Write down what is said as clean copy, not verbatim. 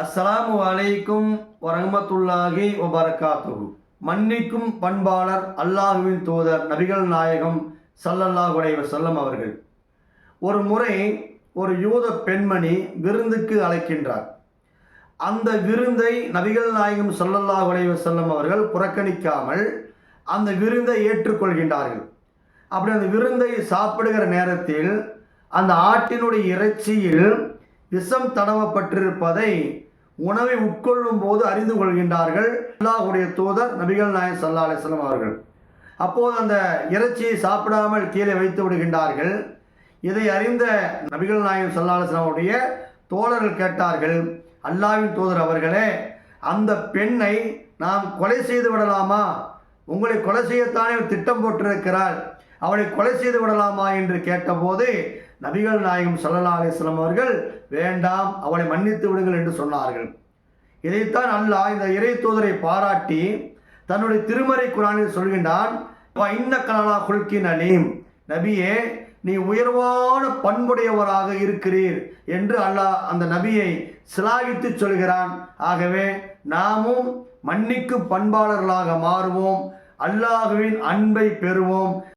அஸ்ஸலாமு அலைக்கும் வரஹ்மத்துல்லாஹி வபரகாத்துஹு. மன்னிக்கும் பண்பாளர் அல்லாஹுவின் தூதர் நபிகள் நாயகம் ஸல்லல்லாஹு அலைஹி வஸல்லம் அவர்கள் ஒரு முறை ஒரு யூத பெண்மணி விருந்துக்கு அழைக்கின்றார். அந்த விருந்தை நபிகள் நாயகம் ஸல்லல்லாஹு அலைஹி வஸல்லம் அவர்கள் புறக்கணிக்காமல் அந்த விருந்தை ஏற்றுக்கொள்கின்றார்கள். அப்படி அந்த விருந்தை சாப்பிடுகிற நேரத்தில் அந்த ஆட்டினுடைய இறைச்சியில் விஷம் தடவப்பட்டிருப்பதை உணவை உட்கொள்ளும் போது அறிந்து கொள்கின்றார்கள் அல்லாஹ்வுடைய தூதர் நபிகள் நாயகம் ஸல்லல்லாஹு அலைஹி வஸல்லம் அவர்கள். அப்போது அந்த இறைச்சியை சாப்பிடாமல் கீழே வைத்து விடுகின்றார்கள். இதை அறிந்த நபிகள் நாயகம் ஸல்லல்லாஹு அலைஹி வஸல்லம் அவருடைய தோழர்கள் கேட்டார்கள், அல்லாஹ்வின் தூதர் அவர்களே, அந்த பெண்ணை நாம் கொலை செய்து விடலாமா? உங்களை கொலை செய்யத்தானே திட்டம் போட்டிருக்கிறாள், அவளை கொலை செய்து விடலாமா என்று கேட்டபோது நபிகள் நாயகம் ஸல்லல்லாஹு அலைஹி வஸல்லம் அவர்கள் வேண்டாம், அவளை மன்னித்து விடுங்கள் என்று சொன்னார்கள். இதைத்தான் அல்லாஹ் இந்த இறை தூதரை பாராட்டி தன்னுடைய திருமறை குர்ஆனில் சொல்கின்றான், இன்னக்கலா குல்கின் அலீம், நபியே நீ உயர்வான பண்புடையவராக இருக்கிறீர் என்று அல்லாஹ் அந்த நபியை சிலாகித்து சொல்கிறான். ஆகவே நாமும் மன்னிக்கும் பண்பாளர்களாக மாறுவோம், அல்லாஹ்வின் அன்பை பெறுவோம்.